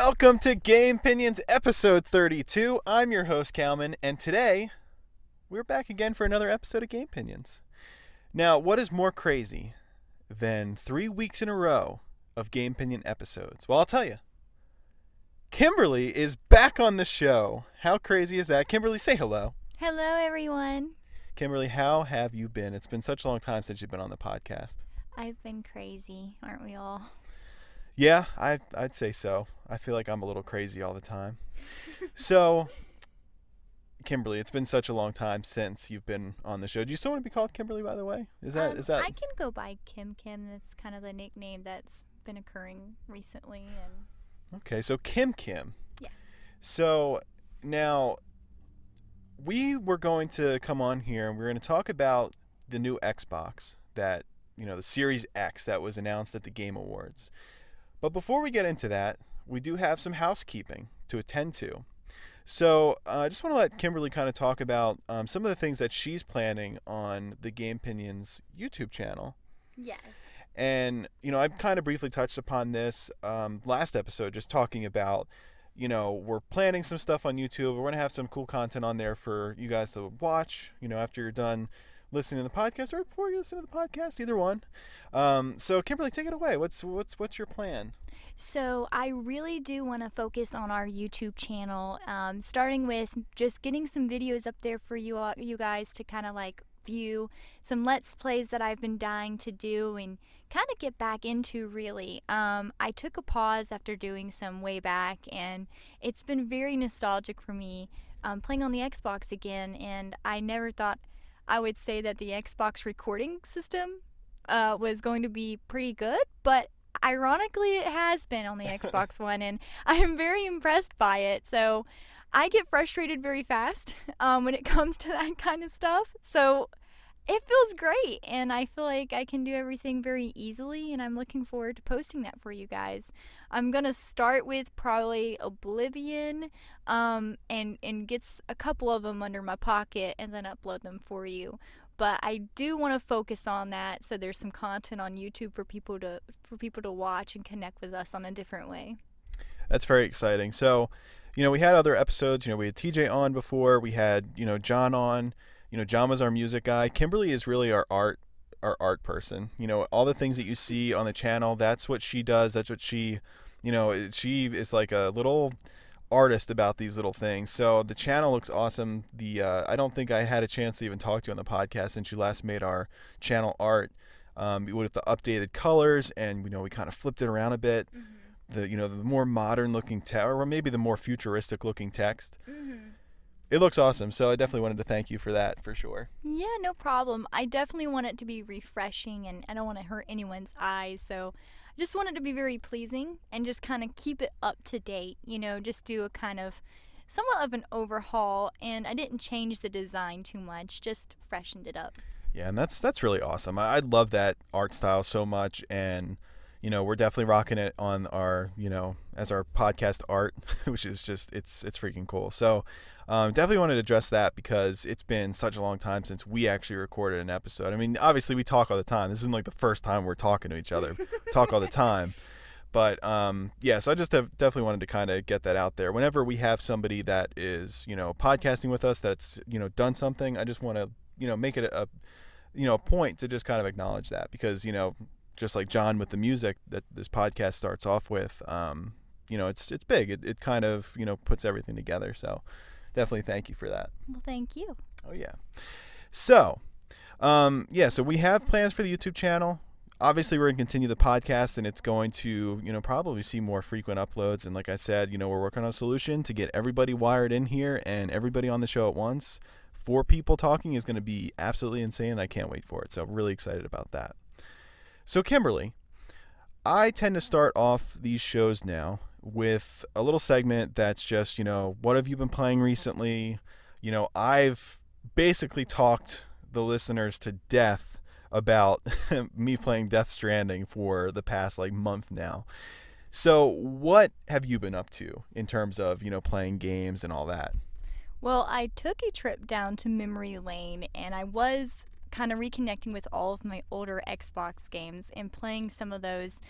Welcome to Gamepinions episode 32. I'm your host, Calman, and today we're back again for another episode of Gamepinions. Now, what is more crazy than 3 weeks in a row of Gamepinion episodes? Well, I'll tell you. Kimberlee is back on the show. How crazy is that? Kimberlee, say hello. Hello, everyone. Kimberlee, how have you been? It's been such a long time since you've been on the podcast. I've been crazy, aren't we all? Yeah, I'd say so. I feel like I'm a little crazy all the time. So, Kimberlee, it's been such a long time since you've been on the show. Do you still want to be called Kimberlee, by the way? Is that? I can go by Kim. That's kind of the nickname that's been occurring recently. Okay, so Kim. Yes. So, now, we were going to come on here and we're going to talk about the new Xbox that, the Series X that was announced at the Game Awards. But before we get into that, we do have some housekeeping to attend to. So I just want to let Kimberlee kind of talk about some of the things that she's planning on the Gamepinions YouTube channel. Yes. And, I kind of briefly touched upon this last episode, just talking about, we're planning some stuff on YouTube. We're going to have some cool content on there for you guys to watch, after you're done listening to the podcast or before you listen to the podcast, either one. So Kimberlee, take it away. What's your plan? So I really do want to focus on our YouTube channel, starting with just getting some videos up there for you guys to kind of like view, some Let's Plays that I've been dying to do and kind of get back into really. I took a pause after doing some way back, and it's been very nostalgic for me playing on the Xbox again, and I never thought I would say that the Xbox recording system was going to be pretty good, but ironically it has been on the Xbox One, and I am very impressed by it. So I get frustrated very fast when it comes to that kind of stuff. So it feels great, and I feel like I can do everything very easily, and I'm looking forward to posting that for you guys. I'm going to start with probably Oblivion and get a couple of them under my pocket and then upload them for you. But I do want to focus on that, so there's some content on YouTube for people to watch and connect with us on a different way. That's very exciting. So, we had other episodes. We had TJ on before. We had, John on. John was our music guy. Kimberlee is really our art person. All the things that you see on the channel, that's what she does. That's what she is like a little artist about these little things. So the channel looks awesome. I don't think I had a chance to even talk to you on the podcast since you last made our channel art. With the updated colors, and we kind of flipped it around a bit. Mm-hmm. The more modern looking text, or maybe the more futuristic looking text. Mm-hmm. It looks awesome, so I definitely wanted to thank you for that, for sure. Yeah, no problem. I definitely want it to be refreshing, and I don't want to hurt anyone's eyes, so I just want it to be very pleasing and just kind of keep it up to date, just do a kind of somewhat of an overhaul, and I didn't change the design too much, just freshened it up. Yeah, and that's really awesome. I love that art style so much, and we're definitely rocking it on our, as our podcast art, which is just, it's freaking cool. So definitely wanted to address that because it's been such a long time since we actually recorded an episode. I mean, obviously we talk all the time. This isn't like the first time we're talking to each other. We talk all the time. But yeah, so I just definitely wanted to kind of get that out there. Whenever we have somebody that is, podcasting with us that's, done something, I just want to, make it a point to just kind of acknowledge that because, just like John with the music that this podcast starts off with, it's big. It kind of, puts everything together. So definitely thank you for that. Well, thank you. Oh, yeah. So, so we have plans for the YouTube channel. Obviously, we're going to continue the podcast, and it's going to, probably see more frequent uploads. And like I said, we're working on a solution to get everybody wired in here and everybody on the show at once. 4 people talking is going to be absolutely insane. I can't wait for it. So really excited about that. So Kimberlee, I tend to start off these shows now with a little segment that's just, what have you been playing recently? I've basically talked the listeners to death about me playing Death Stranding for the past month now. So what have you been up to in terms of, playing games and all that? Well, I took a trip down to memory lane, and I was kind of reconnecting with all of my older Xbox games and playing some of those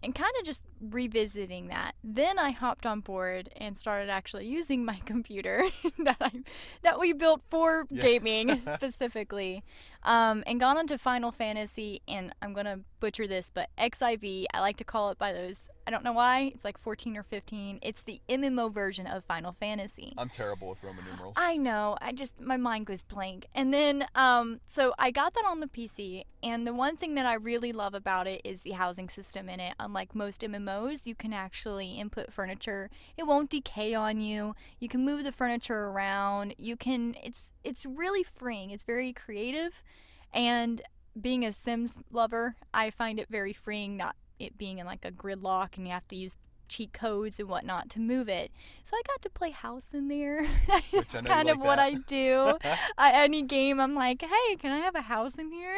and kind of just revisiting that. Then I hopped on board and started actually using my computer that we built for gaming specifically, and gone into Final Fantasy, and I'm gonna butcher this, but XIV. I like to call it by those. I don't know why. It's like 14 or 15. It's the MMO version of Final Fantasy. I'm terrible with Roman numerals. I know. My mind goes blank. And then, so I got that on the PC, and the one thing that I really love about it is the housing system in it. Unlike most MMOs, you can actually input furniture. It won't decay on you. You can move the furniture around. It's really freeing. It's very creative, and being a Sims lover, I find it very freeing, not it being in like a gridlock and you have to use cheat codes and whatnot to move it. So I got to play house in there. It's kind of what I do. Any game, I'm like, hey, can I have a house in here?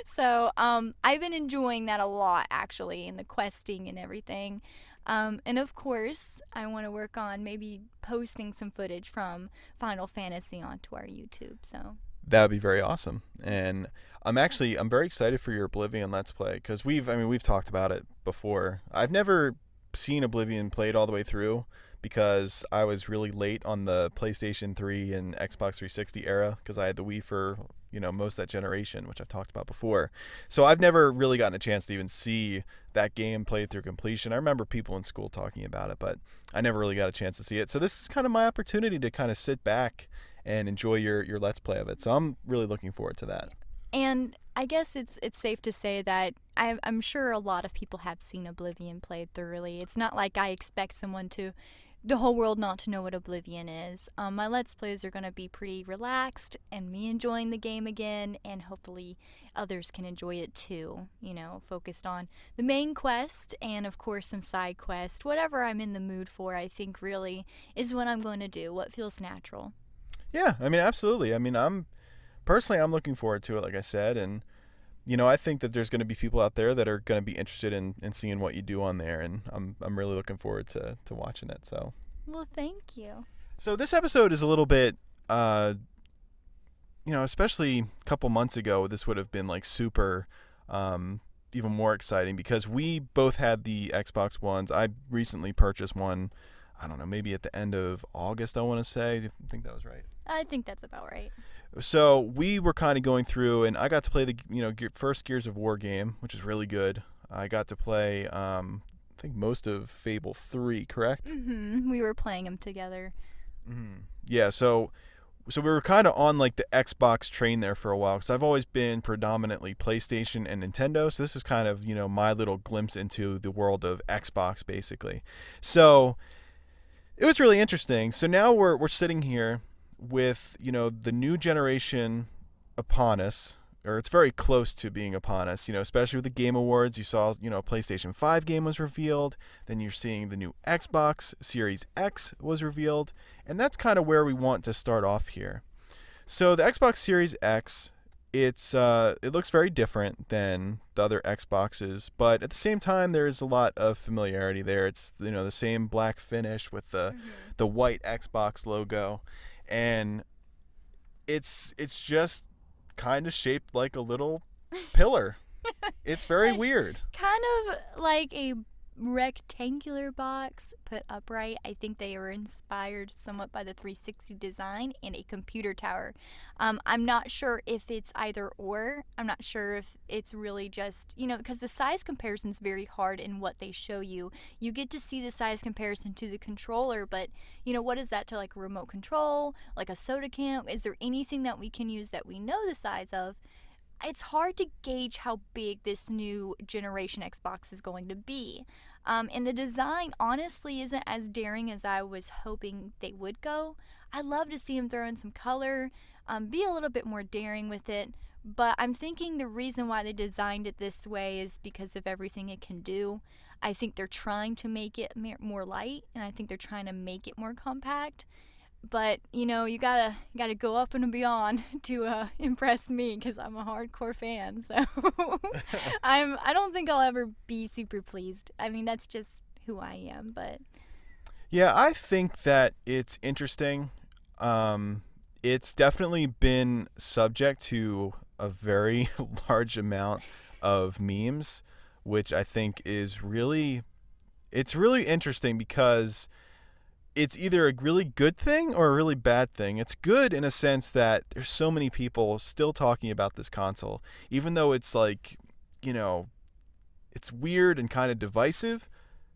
So I've been enjoying that a lot, actually, in the questing and everything. And of course, I want to work on maybe posting some footage from Final Fantasy onto our YouTube. So that would be very awesome. And I'm very excited for your Oblivion Let's Play, because we've talked about it before. I've never seen Oblivion played all the way through because I was really late on the PlayStation 3 and Xbox 360 era, because I had the Wii for most of that generation, which I've talked about before. So I've never really gotten a chance to even see that game played through completion. I remember people in school talking about it, but I never really got a chance to see it. So this is kind of my opportunity to kind of sit back and enjoy your Let's Play of it. So I'm really looking forward to that. And I guess it's safe to say that I'm sure a lot of people have seen Oblivion played thoroughly. It's not like I expect the whole world not to know what Oblivion is. My Let's Plays are going to be pretty relaxed, and me enjoying the game again, and hopefully others can enjoy it too. Focused on the main quest and, of course, some side quest. Whatever I'm in the mood for, I think really is what I'm going to do, what feels natural. Yeah, absolutely. I'm looking forward to it, like I said, and I think that there's going to be people out there that are going to be interested in seeing what you do on there, and I'm really looking forward to watching it. So, well, thank you. So this episode is a little bit, especially a couple months ago, this would have been like super, even more exciting, because we both had the Xbox Ones. I recently purchased one. I don't know, maybe at the end of August, I want to say. Do you think that was right? I think that's about right. So we were kind of going through, and I got to play the first Gears of War game, which is really good. I got to play, I think, most of Fable 3, correct? Mm-hmm. We were playing them together. Mm-hmm. Yeah, so we were kind of on like the Xbox train there for a while, because I've always been predominantly PlayStation and Nintendo. So this is kind of my little glimpse into the world of Xbox, basically. So it was really interesting. So now we're sitting here with the new generation upon us, or it's very close to being upon us, especially with the Game Awards. You saw a PlayStation 5 game was revealed, then you're seeing the new Xbox Series X was revealed, and that's kind of where we want to start off here. So the Xbox Series X, it looks very different than the other Xboxes, but at the same time there's a lot of familiarity there. It's the same black finish with the white Xbox logo. And it's just kind of shaped like a little pillar. It's very weird. Kind of like a rectangular box put upright. I think they were inspired somewhat by the 360 design and a computer tower. I'm not sure if it's either or. I'm not sure if it's really just, because the size comparison is very hard in what they show you. You get to see the size comparison to the controller, but, what is that to like a remote control, like a soda can? Is there anything that we can use that we know the size of? It's hard to gauge how big this new generation Xbox is going to be. And the design honestly isn't as daring as I was hoping they would go. I'd love to see them throw in some color, be a little bit more daring with it. But I'm thinking the reason why they designed it this way is because of everything it can do. I think they're trying to make it more light, and I think they're trying to make it more compact. But, you gotta go up and beyond to impress me, because I'm a hardcore fan. So I don't think I'll ever be super pleased. That's just who I am. But yeah, I think that it's interesting. It's definitely been subject to a very large amount of memes which I think is it's really interesting because it's either a really good thing or a really bad thing. It's good in a sense that there's so many people still talking about this console, even though it's like, it's weird and kind of divisive.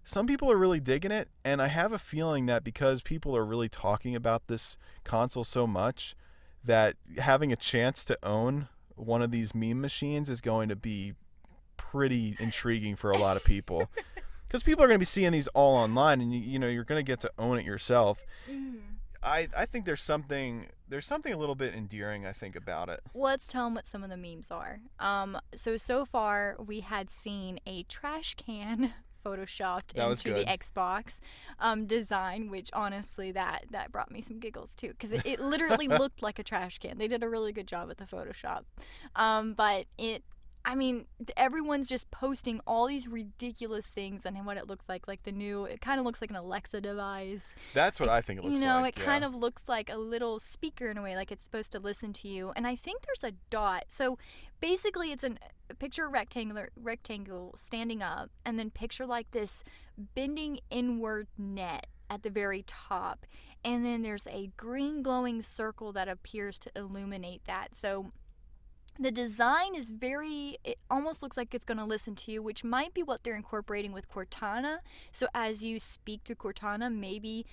Some people are really digging it, and I have a feeling that because people are really talking about this console so much, that having a chance to own one of these meme machines is going to be pretty intriguing for a lot of people. Because people are going to be seeing these all online, and you're going to get to own it yourself. I think there's something a little bit endearing, I think, about it. Let's tell them what some of the memes are. So far we had seen a trash can photoshopped into the Xbox design, which honestly that brought me some giggles too, because it literally looked like a trash can. They did a really good job with the Photoshop, but everyone's just posting all these ridiculous things on what it looks like the new, it kind of looks like an Alexa device. That's what I think it looks like. It kind of looks like a little speaker in a way, like it's supposed to listen to you. And I think there's a dot. So basically it's picture a rectangle standing up, and then picture like this bending inward net at the very top. And then there's a green glowing circle that appears to illuminate that. So the design is it almost looks like it's going to listen to you, which might be what they're incorporating with Cortana. So as you speak to Cortana, maybe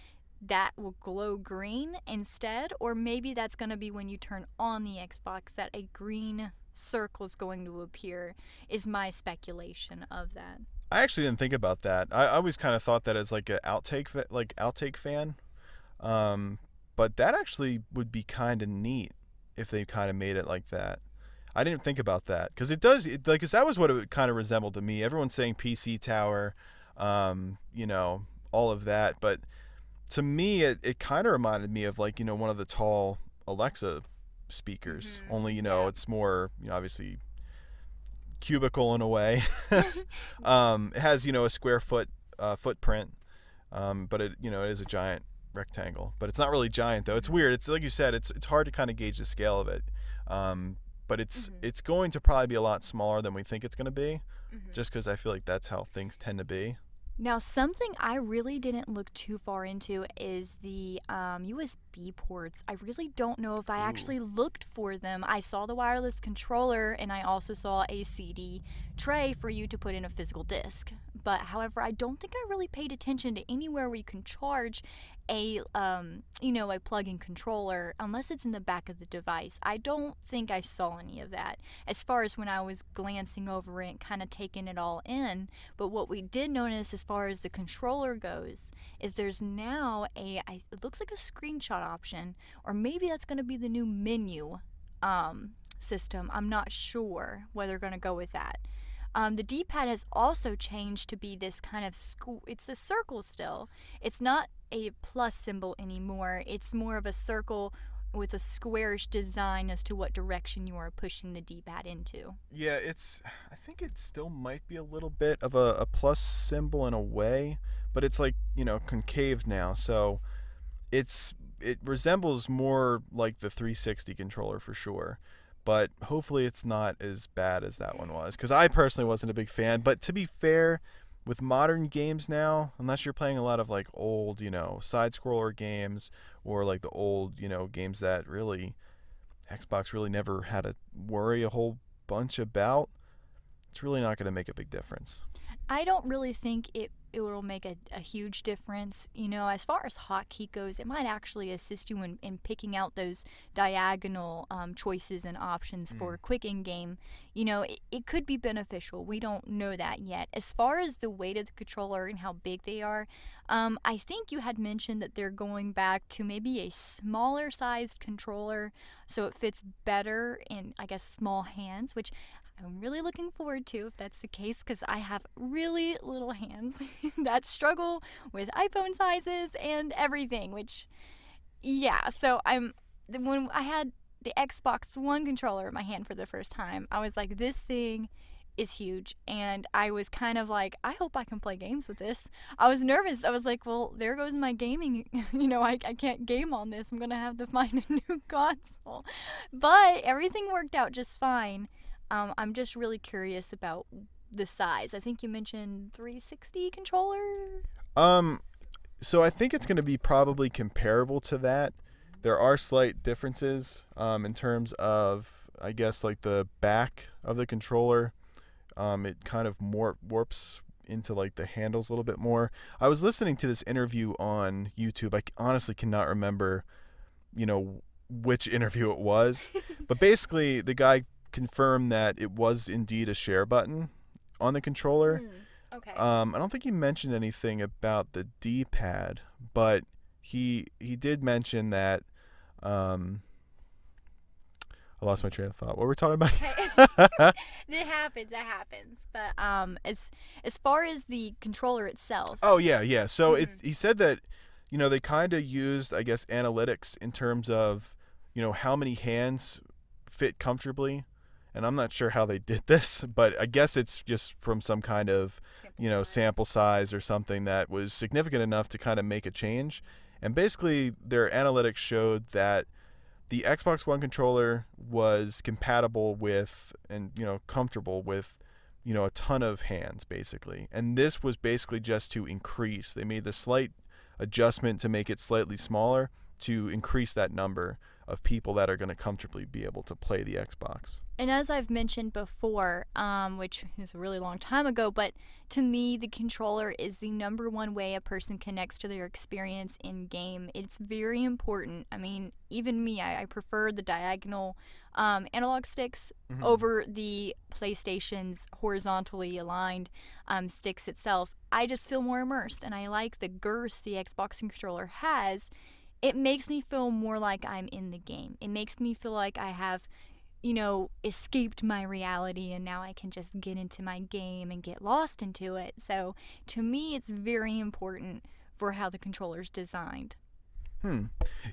that will glow green instead, or maybe that's going to be when you turn on the Xbox that a green circle is going to appear, is my speculation of that. I actually didn't think about that. I always kind of thought that as like an outtake fan. But that actually would be kind of neat if they kind of made it like that. I didn't think about that because because that was what it kind of resembled to me. Everyone's saying PC tower, all of that, but to me it kind of reminded me of like one of the tall Alexa speakers. Mm-hmm. Only it's more obviously cubicle in a way. It has a square footprint, but it it is a giant rectangle. But it's not really giant though. It's weird. It's like you said. It's hard to kind of gauge the scale of it. But it's going to probably be a lot smaller than we think it's going to be, just because I feel like that's how things tend to be. Now, something I really didn't look too far into is the USB ports. I really don't know if I actually looked for them. I saw the wireless controller, and I also saw a CD tray for you to put in a physical disc. But however, I don't think I really paid attention to anywhere where you can charge a plug-in controller unless it's in the back of the device. I don't think I saw any of that as far as when I was glancing over it, kind of taking it all in. But what we did notice as far as the controller goes is there's now it looks like a screenshot option, or maybe that's going to be the new menu system. I'm not sure where they're going to go with that. The D-pad has also changed to be this kind of it's a circle still. It's not a plus symbol anymore. It's more of a circle with a squarish design as to what direction you are pushing the D-pad into. Yeah, I think it still might be a little bit of a plus symbol in a way, but it's like, concave now. So it resembles more like the 360 controller for sure. But hopefully it's not as bad as that one was, because I personally wasn't a big fan. But to be fair, with modern games now, unless you're playing a lot of like old, side-scroller games, or like the old, games that really Xbox really never had to worry a whole bunch about, it's really not going to make a big difference. I don't really think it will make a huge difference. As far as hotkey goes, it might actually assist you in picking out those diagonal choices and options for quick in-game. It could be beneficial. We don't know that yet. As far as the weight of the controller and how big they are, I think you had mentioned that they're going back to maybe a smaller sized controller so it fits better in, I guess, small hands, which I'm really looking forward to if that's the case, because I have really little hands that struggle with iPhone sizes and everything, so when I had the Xbox One controller in my hand for the first time, I was like, this thing is huge, and I was kind of like, I hope I can play games with this. I was nervous. I was like, well, there goes my gaming. I can't game on this. I'm going to have to find a new console. But everything worked out just fine. I'm just really curious about the size? I think you mentioned 360 controller. So I think it's going to be probably comparable to that. There are slight differences in terms of, I guess, like the back of the controller. It kind of warps into like the handles a little bit more. I was listening to this interview on YouTube. I honestly cannot remember, which interview it was, but basically the guy confirmed that it was indeed a share button on the controller. Okay. I don't think he mentioned anything about the D-pad, but he did mention that. I lost my train of thought. What were we talking about? It happens. But as far as the controller itself. Oh yeah. So he said that they kind of used, I guess, analytics in terms of how many hands fit comfortably. And I'm not sure how they did this, but I guess it's just from some kind of, sample size or something that was significant enough to kind of make a change. And basically, their analytics showed that the Xbox One controller was compatible with and, comfortable with, a ton of hands, basically. And this was basically just to increase. They made the slight adjustment to make it slightly smaller to increase that number of people that are going to comfortably be able to play the Xbox. And as I've mentioned before, which is a really long time ago, but to me, the controller is the number one way a person connects to their experience in game. It's very important. I mean, even me, I prefer the diagonal analog sticks over the PlayStation's horizontally aligned sticks itself. I just feel more immersed, and I like the girth the Xbox controller has. It makes me feel more like I'm in the game. It makes me feel like I have, escaped my reality and now I can just get into my game and get lost into it. So to me, it's very important for how the controller's designed.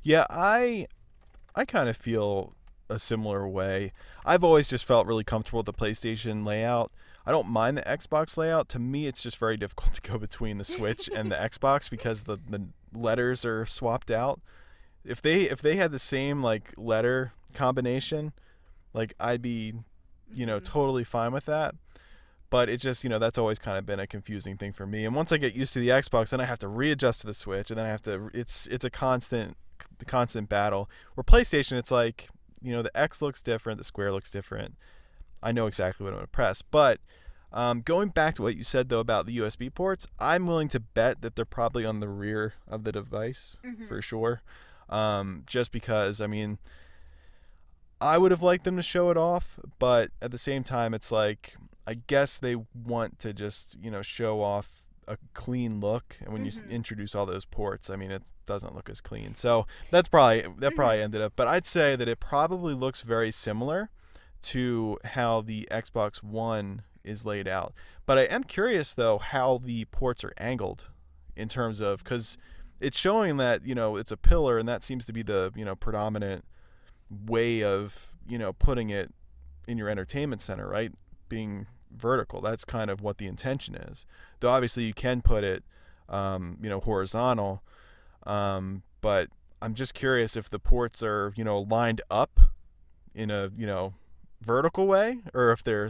Yeah, I kind of feel a similar way. I've always just felt really comfortable with the PlayStation layout. I don't mind the Xbox layout. To me, it's just very difficult to go between the Switch and the Xbox because the letters are swapped out. If they had the same like letter combination, like I'd be, totally fine with that. But it just, that's always kind of been a confusing thing for me. And once I get used to the Xbox, then I have to readjust to the Switch, and then I have to. It's a constant battle. Where PlayStation, it's like, the X looks different, the square looks different. I know exactly what I'm going to press. But going back to what you said, though, about the USB ports, I'm willing to bet that they're probably on the rear of the device for sure. Just because, I would have liked them to show it off, but at the same time, it's like, I guess they want to just, show off a clean look. And when you introduce all those ports, it doesn't look as clean. So that probably ended up. But I'd say that it probably looks very similar to how the Xbox One is laid out. But I am curious, though, how the ports are angled in terms of, because it's showing that, it's a pillar, and that seems to be the, predominant way of, putting it in your entertainment center, right? Being vertical. That's kind of what the intention is. Though obviously you can put it, horizontal. But I'm just curious if the ports are, lined up in a, vertical way, or if they're,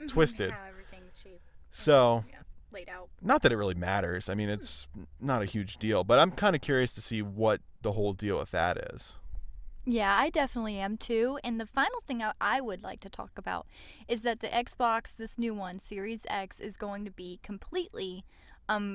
twisted. How everything's shaped. So, laid out. Not that it really matters. It's not a huge deal, but I'm kind of curious to see what the whole deal with that is. Yeah, I definitely am too. And the final thing I would like to talk about is that the Xbox, this new one, Series X, is going to be completely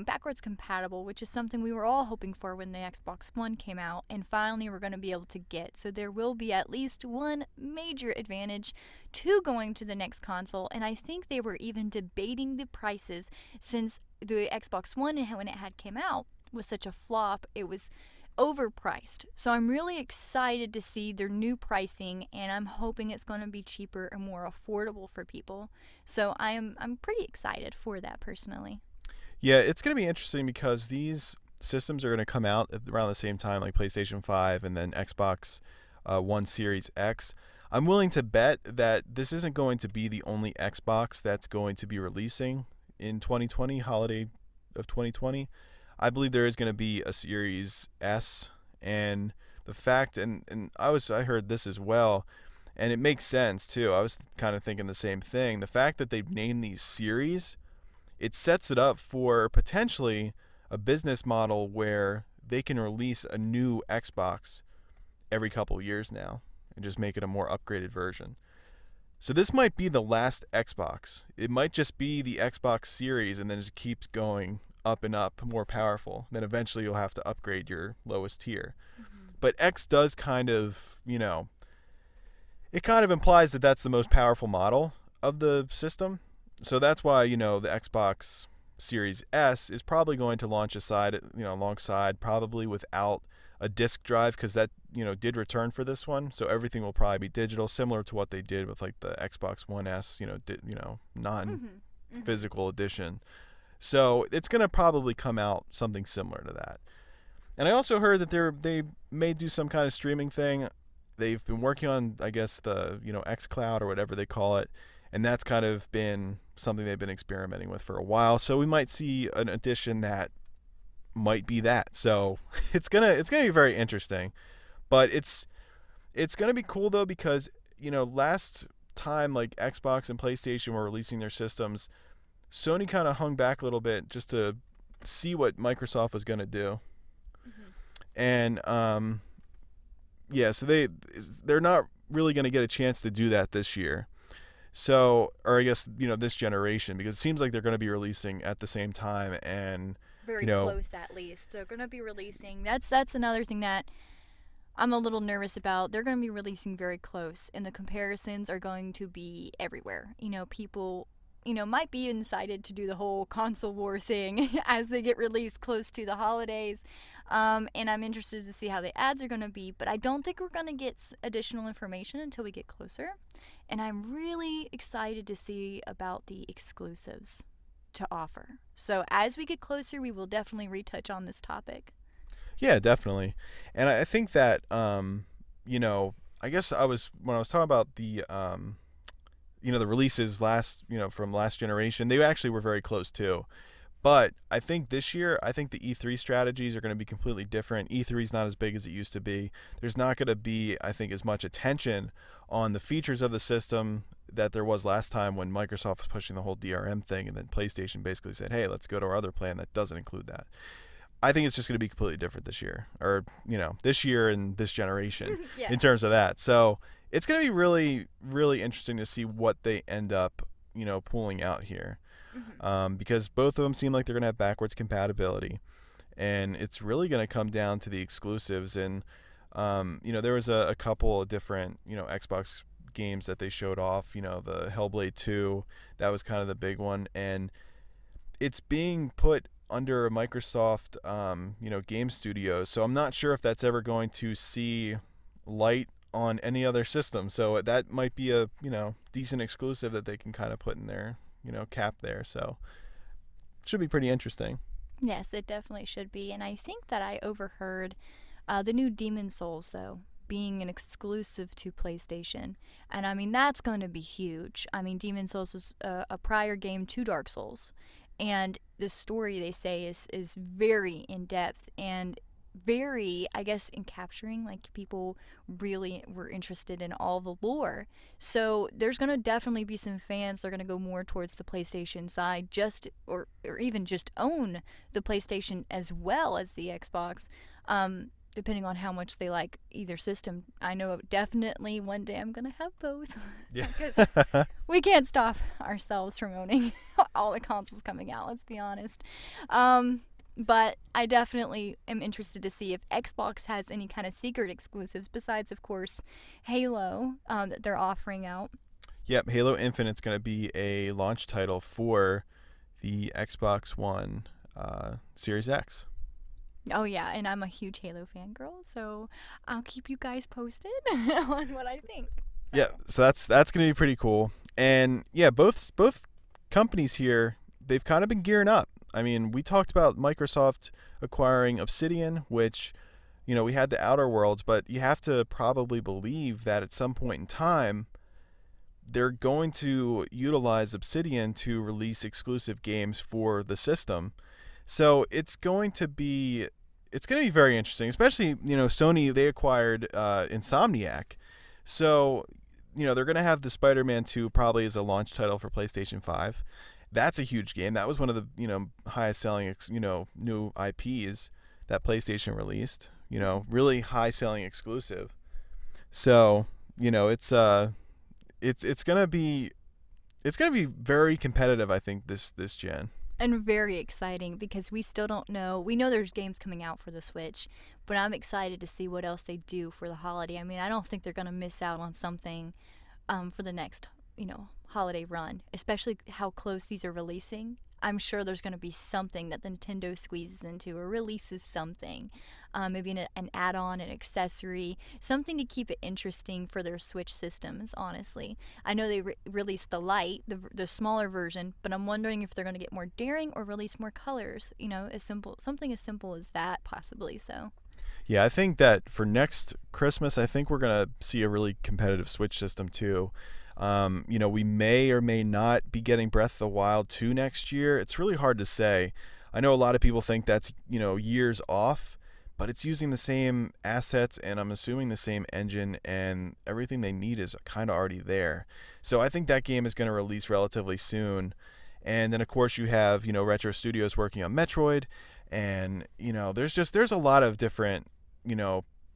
backwards compatible, which is something we were all hoping for when the Xbox One came out, and finally we're going to be able to get. So there will be at least one major advantage to going to the next console, and I think they were even debating the prices since the Xbox One, when it had came out, was such a flop. It was overpriced. So I'm really excited to see their new pricing, and I'm hoping it's going to be cheaper and more affordable for people. So I'm pretty excited for that personally. Yeah, it's going to be interesting because these systems are going to come out around the same time, like PlayStation 5 and then Xbox One Series X. I'm willing to bet that this isn't going to be the only Xbox that's going to be releasing in 2020, holiday of 2020. I believe there is going to be a Series S, and the fact, and I heard this as well, And it makes sense too. I was kind of thinking the same thing. The fact that they've named these series, it sets it up for potentially a business model where they can release a new Xbox every couple of years now and just make it a more upgraded version. So this might be the last Xbox. It might just be the Xbox series and then it just keeps going up and up, more powerful. Then eventually you'll have to upgrade your lowest tier. Mm-hmm. But X does kind of, it kind of implies that that's the most powerful model of the system. So that's why, the Xbox Series S is probably going to launch alongside, probably without a disk drive, because that, did return for this one. So everything will probably be digital, similar to what they did with like the Xbox One S, non-physical edition. So it's going to probably come out something similar to that. And I also heard that they may do some kind of streaming thing. They've been working on, I guess, the, xCloud or whatever they call it. And that's kind of been something they've been experimenting with for a while. So we might see an addition that might be that. So it's gonna be very interesting. But it's gonna be cool though, because, last time like Xbox and PlayStation were releasing their systems, Sony kind of hung back a little bit just to see what Microsoft was gonna do. Mm-hmm. And so they're not really gonna get a chance to do that this year. So, or I guess, this generation, because it seems like they're going to be releasing at the same time and very close at least. They're going to be releasing. That's another thing that I'm a little nervous about. They're going to be releasing very close, and the comparisons are going to be everywhere. People, might be incited to do the whole console war thing as they get released close to the holidays. And I'm interested to see how the ads are going to be, but I don't think we're going to get additional information until we get closer. And I'm really excited to see about the exclusives to offer. So as we get closer, we will definitely retouch on this topic. Yeah, definitely. And I think that, I guess when I was talking about the, the releases from last generation, they actually were very close too. But I think this year, the E3 strategies are going to be completely different. E3 is not as big as it used to be. There's not going to be, I think, as much attention on the features of the system that there was last time when Microsoft was pushing the whole DRM thing, and then PlayStation basically said, hey, let's go to our other plan that doesn't include that. I think it's just going to be completely different this year, or, this year and this generation yeah. in terms of that. So it's going to be really, really interesting to see what they end up, pulling out here. Mm-hmm. Because both of them seem like they're going to have backwards compatibility. And it's really going to come down to the exclusives. And, there was a couple of different, Xbox games that they showed off. The Hellblade 2, that was kind of the big one. And it's being put under a Microsoft, game studio. So I'm not sure if that's ever going to see light on any other system. So that might be a, decent exclusive that they can kind of put in their, cap there. So it should be pretty interesting. Yes, it definitely should be. And I think that I overheard the new Demon's Souls, though, being an exclusive to PlayStation. And I mean, that's going to be huge. I mean, Demon's Souls is a prior game to Dark Souls. And the story, they say, is very in-depth and very, I guess, in capturing, like, people really were interested in all the lore. So there's going to definitely be some fans that are going to go more towards the PlayStation side, or even just own the PlayStation as well as the Xbox, depending on how much they like either system. I know definitely one day I'm going to have both. Yeah. Because we can't stop ourselves from owning all the consoles coming out, let's be honest. But I definitely am interested to see if Xbox has any kind of secret exclusives besides, of course, Halo that they're offering out. Yep, Halo Infinite's going to be a launch title for the Xbox One Series X. Oh, yeah, and I'm a huge Halo fangirl, so I'll keep you guys posted on what I think. So. Yeah, so that's going to be pretty cool. And, yeah, both companies here, they've kind of been gearing up. I mean, we talked about Microsoft acquiring Obsidian, which, we had the Outer Worlds, but you have to probably believe that at some point in time, they're going to utilize Obsidian to release exclusive games for the system. So it's going to be very interesting, especially, Sony, they acquired Insomniac. So they're going to have the Spider-Man 2 probably as a launch title for PlayStation 5. That's a huge game. That was one of the, highest selling, new IPs that PlayStation released, really high selling exclusive. So, it's going to be very competitive, I think, this gen. And very exciting because we still don't know. We know there's games coming out for the Switch, but I'm excited to see what else they do for the holiday. I mean, I don't think they're going to miss out on something for the next, holiday run, especially how close these are releasing. I'm sure there's going to be something that Nintendo squeezes into or releases something. Maybe an add-on, an accessory, something to keep it interesting for their Switch systems, honestly. I know they released the Lite, the smaller version, but I'm wondering if they're going to get more daring or release more colors. Something as simple as that, possibly. So. Yeah, I think that for next Christmas, I think we're going to see a really competitive Switch system too. We may or may not be getting Breath of the Wild 2 next year. It's really hard to say. I know a lot of people think that's, years off, but it's using the same assets and I'm assuming the same engine, and everything they need is kind of already there. So I think that game is going to release relatively soon. And then, of course, you have, Retro Studios working on Metroid, and, there's a lot of different,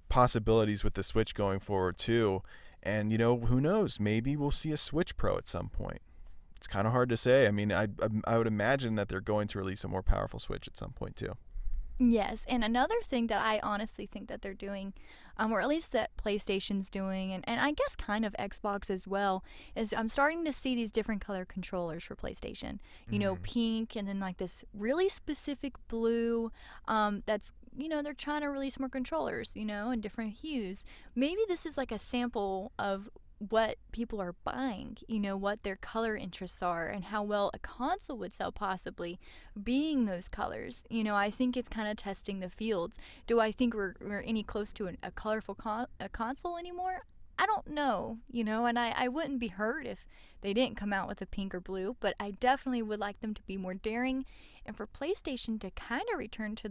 possibilities with the Switch going forward too. And, who knows? Maybe we'll see a Switch Pro at some point. It's kind of hard to say. I mean, I would imagine that they're going to release a more powerful Switch at some point too. Yes, and another thing that I honestly think that they're doing, or at least that PlayStation's doing, and I guess kind of Xbox as well, is I'm starting to see these different color controllers for PlayStation. Pink, and then like this really specific blue, that's, they're trying to release more controllers, in different hues. Maybe this is like a sample of what people are buying, what their color interests are, and how well a console would sell, possibly being those colors. I think it's kind of testing the fields. Do I think we're any close to a colorful console anymore? I don't know, and I wouldn't be hurt if they didn't come out with a pink or blue, but I definitely would like them to be more daring, and for PlayStation to kind of return to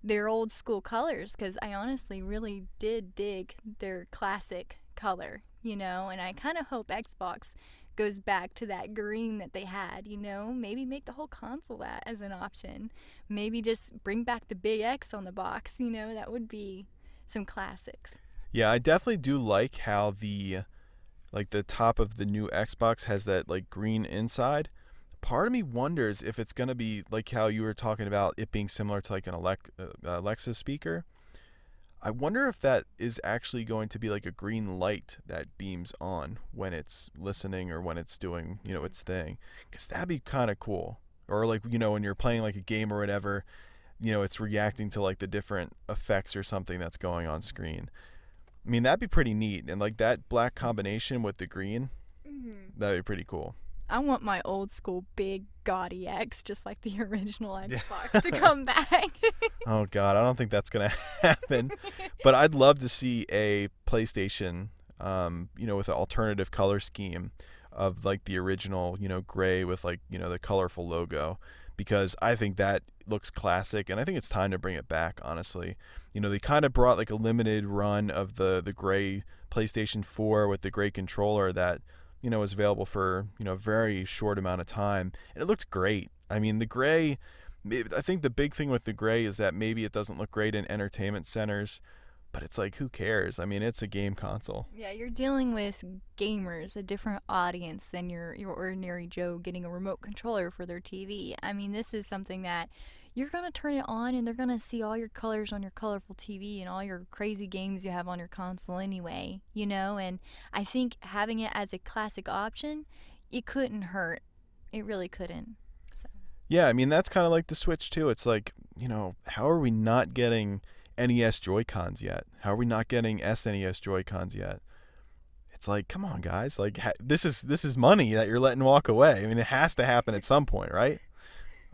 their old school colors, because I honestly really did dig their classic color, and I kind of hope Xbox goes back to that green that they had, maybe make the whole console that as an option. Maybe just bring back the big X on the box, that would be some classics. Yeah, I definitely do like how the top of the new Xbox has that green inside. Part of me wonders if it's going to be like how you were talking about it being similar to an Alexa speaker. I wonder if that is actually going to be like a green light that beams on when it's listening or when it's doing, its thing. Because that'd be kind of cool. Or when you're playing a game or whatever, it's reacting to the different effects or something that's going on screen. I mean, that'd be pretty neat. And that black combination with the green, that'd be pretty cool. I want my old school big gaudy X, just like the original Xbox, to come back. Oh God, I don't think that's gonna happen. But I'd love to see a PlayStation, with an alternative color scheme of the original, gray with the colorful logo, because I think that looks classic, and I think it's time to bring it back. Honestly, they kind of brought a limited run of the gray PlayStation 4 with the gray controller that was available for, a very short amount of time. And it looked great. I mean, the gray, I think the big thing with the gray is that maybe it doesn't look great in entertainment centers, but it's who cares? I mean, it's a game console. Yeah, you're dealing with gamers, a different audience than your ordinary Joe getting a remote controller for their TV. I mean, this is something that you're going to turn it on and they're going to see all your colors on your colorful TV and all your crazy games you have on your console anyway, and I think having it as a classic option, it couldn't hurt. It really couldn't. So. Yeah, I mean, that's kind of like the Switch too. It's how are we not getting NES Joy-Cons yet? How are we not getting SNES Joy-Cons yet? It's come on, guys. This is money that you're letting walk away. I mean, it has to happen at some point, right?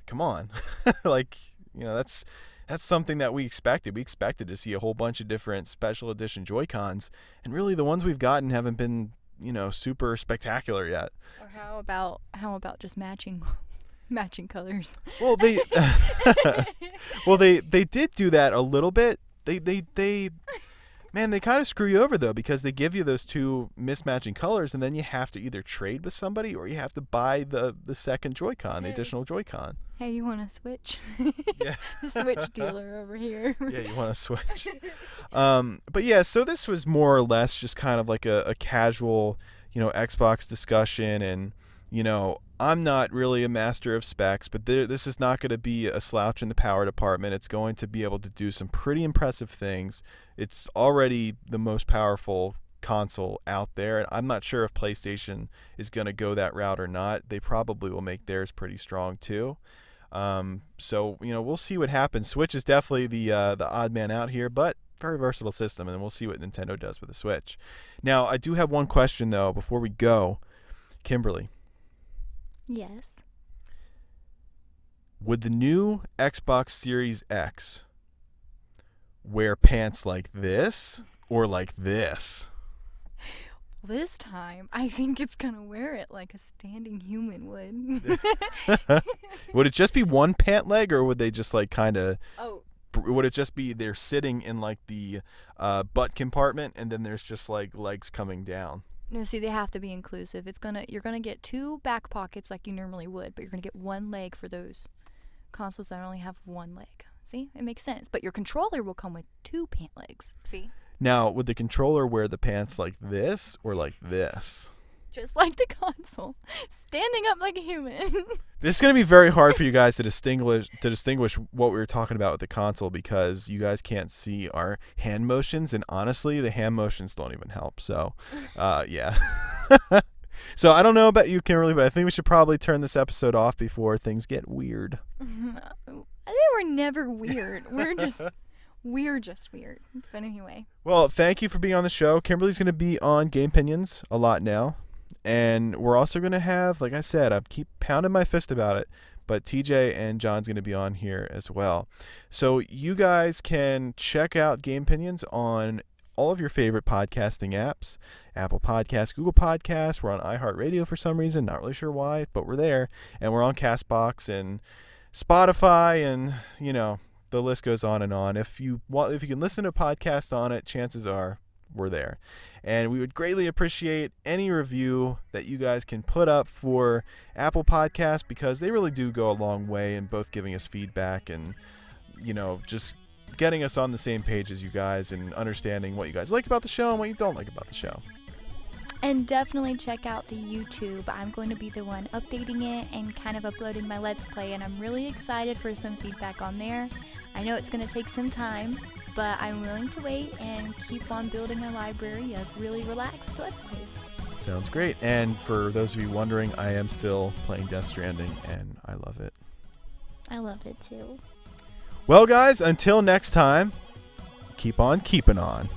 Come on. That's something that we expected. We expected to see a whole bunch of different special edition Joy-Cons, and really the ones we've gotten haven't been, super spectacular yet. Or how about just matching colors? Well, they they did do that a little bit. They Man, they kind of screw you over, though, because they give you those two mismatching colors, and then you have to either trade with somebody or you have to buy the second Joy-Con, the additional Joy-Con. Hey, you want to switch? Yeah. The Switch dealer over here. Yeah, you want to switch. But yeah, so this was more or less just kind of like a casual, Xbox discussion. And, I'm not really a master of specs, but this is not going to be a slouch in the power department. It's going to be able to do some pretty impressive things. It's already the most powerful console out there, and I'm not sure if PlayStation is going to go that route or not. They probably will make theirs pretty strong too. So we'll see what happens. Switch is definitely the odd man out here, but very versatile system, and we'll see what Nintendo does with the Switch. Now, I do have one question though before we go, Kimberlee. Yes. Would the new Xbox Series X wear pants like this or like this? This time, I think it's going to wear it like a standing human would. Would it just be one pant leg, or would they just like kind of... Oh. Would it just be they're sitting in like the butt compartment and then there's just like legs coming down? No, see, they have to be inclusive. You're gonna get two back pockets like you normally would, but you're gonna get one leg for those consoles that only have one leg. See, it makes sense. But your controller will come with two pant legs. See? Now, would the controller wear the pants like this or like this? Just like the console, standing up like a human. This is going to be very hard for you guys to distinguish what we were talking about with the console, because you guys can't see our hand motions, and honestly, the hand motions don't even help. So, yeah. So I don't know about you, Kimberlee, but I think we should probably turn this episode off before things get weird. They were never weird. We're just weird. But anyway. Well, thank you for being on the show. Kimberlee's going to be on Gamepinions a lot now. And we're also going to have, like I said, I keep pounding my fist about it, but TJ and John's going to be on here as well. So you guys can check out Gamepinions on all of your favorite podcasting apps, Apple Podcasts, Google Podcasts. We're on iHeartRadio for some reason, not really sure why, but we're there. And we're on CastBox and Spotify, and, the list goes on and on. If you can listen to a podcast on it, chances are we're there. And we would greatly appreciate any review that you guys can put up for Apple Podcasts, because they really do go a long way in both giving us feedback and, just getting us on the same page as you guys and understanding what you guys like about the show and what you don't like about the show. And definitely check out the YouTube. I'm going to be the one updating it and kind of uploading my Let's Play, and I'm really excited for some feedback on there. I know it's going to take some time, but I'm willing to wait and keep on building a library of really relaxed Let's Plays. Sounds great. And for those of you wondering, I am still playing Death Stranding, and I love it. I love it too. Well, guys, until next time, keep on keeping on.